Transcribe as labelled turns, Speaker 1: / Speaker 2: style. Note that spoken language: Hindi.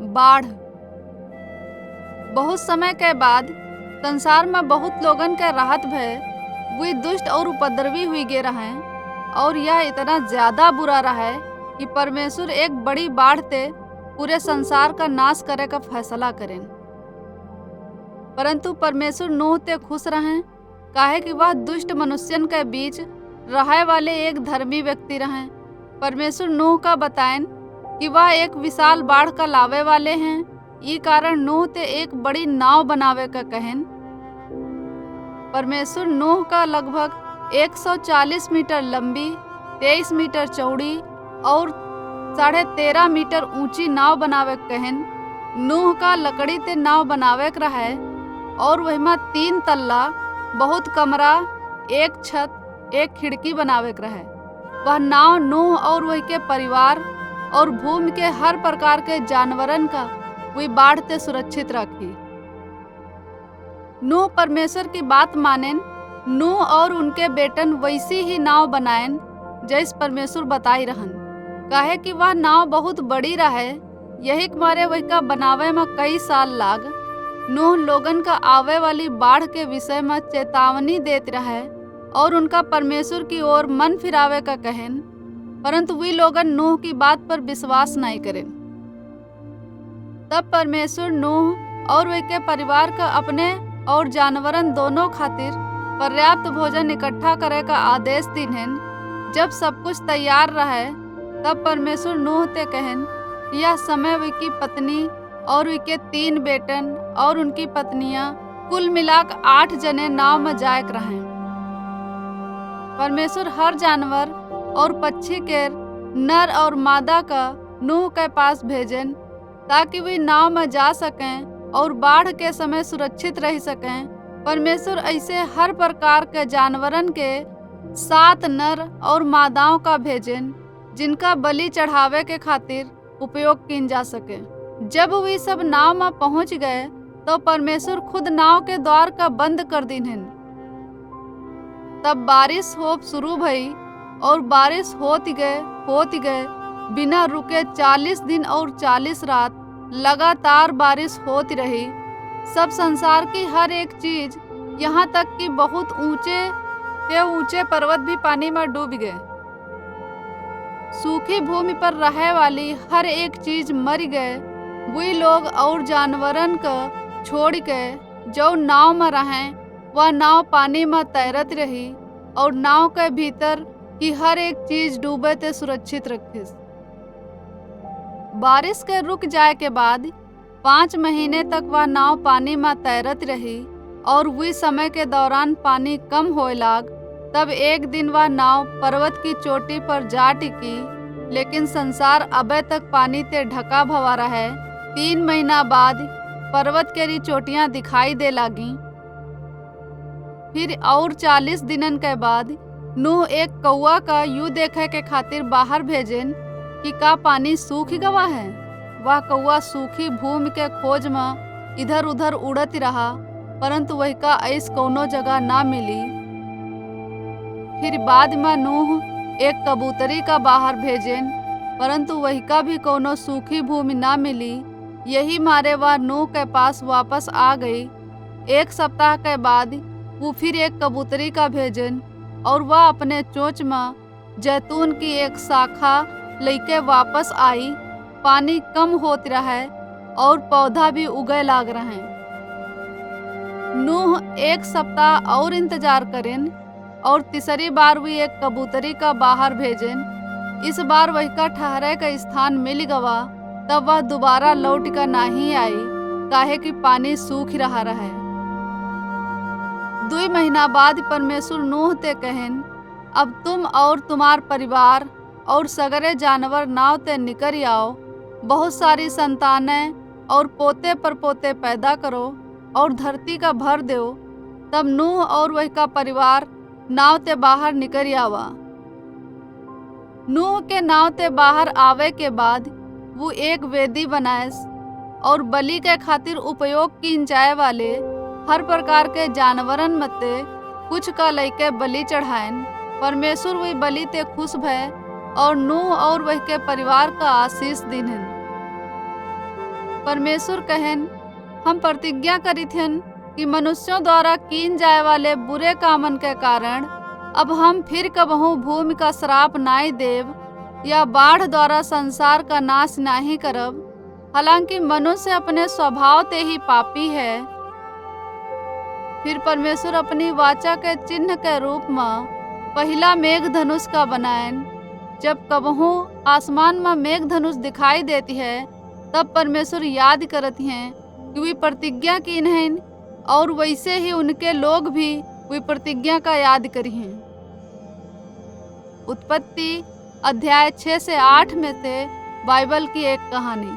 Speaker 1: बाढ़। बहुत समय के बाद संसार में बहुत लोगन के राहत भय वे दुष्ट और उपद्रवी हुई गे रहे, और यह इतना ज्यादा बुरा रहा कि परमेश्वर एक बड़ी बाढ़ ते पूरे संसार का नाश करे का फैसला करें। परंतु परमेश्वर नूह ते खुश रहे, काहे कि वह दुष्ट मनुष्यन के बीच रहे वाले एक धर्मी व्यक्ति रहे। परमेश्वर नूह का बताएं कि वह एक विशाल बाढ़ का लावे वाले हैं। ये कारण नूह ते एक बड़ी नाव बनावे का कहन। परमेश्वर नूह का लगभग 140 मीटर लंबी, 23 मीटर चौड़ी और 13.5 मीटर ऊंची नाव बनावे कहन। नूह का लकड़ी ते नाव बनावे का रहे, और वही में 3 तल्ला, बहुत कमरा, एक छत, एक खिड़की बनावे का रहे। वह नाव नूह और वही के परिवार और भूमि के हर प्रकार के जानवरन का वे बाढ़ ते सुरक्षित रखी। नूह परमेश्वर की बात मानेन। नूह और उनके बेटन वैसी ही नाव बनाएन जैसे परमेश्वर बताई रहन, काहे कि वह नाव बहुत बड़ी रहे। यही मारे वही का बनावे में कई साल लाग। नूह लोगन का आवे वाली बाढ़ के विषय में चेतावनी देते रहे और उनका परमेश्वर की ओर मन फिरावे का कहन, परंतु वे लोगन नूह की बात पर विश्वास नहीं करें। तब परमेश्वर नूह और वे के परिवार का अपने और जानवरन दोनों खातिर पर्याप्त भोजन इकट्ठा करे का आदेश दीन्हन। जब सब कुछ तैयार रहे, तब परमेश्वर नूह ते कहन, यह समय वे की पत्नी और वे के 3 बेटन और उनकी पत्नियां कुल मिलाक 8 जने नाव में जायक रहे। परमेश्वर हर जानवर और पक्षी के नर और मादा का नूह के पास भेजन, ताकि वे नाव में जा सकें और बाढ़ के समय सुरक्षित रह सकें। परमेश्वर ऐसे हर प्रकार के जानवरन के 7 नर और मादाओं का भेजन, जिनका बलि चढ़ावे के खातिर उपयोग किन जा सके। जब वे सब नाव में पहुंच गए, तो परमेश्वर खुद नाव के द्वार का बंद कर दीन्हन। तब बारिश होप शुरू भई, और बारिश होती गए बिना रुके 40 दिन और 40 रात लगातार बारिश होती रही। सब संसार की हर एक चीज, यहाँ तक कि बहुत ऊंचे पर्वत भी पानी में डूब गए। सूखी भूमि पर रहे वाली हर एक चीज मर गए। वे लोग और जानवरन का छोड़ के जो नाव में रहें, वह नाव पानी में तैरत रही, और नाव के भीतर की हर एक चीज डूबे ते सुरक्षित रखी। बारिश के रुक जाए के बाद 5 महीने तक वह नाव पानी में तैरत रही, और वे समय के दौरान पानी कम होए लाग। तब एक दिन वह नाव पर्वत की चोटी पर जा टिकी, लेकिन संसार अबे तक पानी ते ढका भवा रहे। 3 महीना बाद पर्वत के चोटियां दिखाई दे लागी। फिर और 40 दिनन के बाद नूह एक कौआ का यू देखे के खातिर बाहर भेजन कि का पानी सूख गवा है। वह कौआ सूखी भूमि के खोज में इधर उधर उड़त रहा, परंतु वही का ऐस कोनो जगह ना मिली। फिर बाद में नूह एक कबूतरी का बाहर भेजन, परंतु वही का भी कोनो सूखी भूमि ना मिली। यही मारे वह नूह के पास वापस आ गई। 1 सप्ताह के बाद वो फिर एक कबूतरी का भेजन, और वह अपने चोंच में जैतून की एक शाखा लेके वापस आई। पानी कम होत रहे और पौधा भी उगे लाग रहे। नूह 1 सप्ताह और इंतजार करें, और तीसरी बार भी एक कबूतरी का बाहर भेजन। इस बार वही का ठहरे का स्थान मिल गवा। तब वह दोबारा लौट कर नहीं आई, काहे कि पानी सूख रहा रहे। 2 महीना बाद परमेश्वर नूह ते कहन, अब तुम और तुम्हार परिवार और सगरे जानवर नाव ते निकल आओ। बहुत सारी संतानें और पोते पर पोते पैदा करो और धरती का भर दो। तब नूह और वही का परिवार नाव ते बाहर निकल आवा। नूह के नाव ते बाहर आवे के बाद वो एक वेदी बनाए, और बलि के खातिर उपयोग किन जाए वाले हर प्रकार के जानवरन मते कुछ का लेके बलि चढ़ाएन। परमेश्वर वही बलि ते खुश भय और नूह और वह के परिवार का आशीष दीन्हन। परमेश्वर कहन, हम प्रतिज्ञा करित हन कि मनुष्यों द्वारा कीन जाए वाले बुरे कामन के कारण अब हम फिर कबहू भूमि का श्राप नाई देव या बाढ़ द्वारा संसार का नाश नहीं करब। हालांकि मनुष्य अपने स्वभाव ते ही पापी है। फिर परमेश्वर अपनी वाचा के चिन्ह के रूप में पहला मेघ धनुष का बनाएन। जब कबहू आसमान में मेघ धनुष दिखाई देती है तब परमेश्वर याद करती हैं कि वे प्रतिज्ञा की हैं और वैसे ही उनके लोग भी वे प्रतिज्ञा का याद करी हैं। उत्पत्ति अध्याय 6 से 8 में से बाइबल की एक कहानी।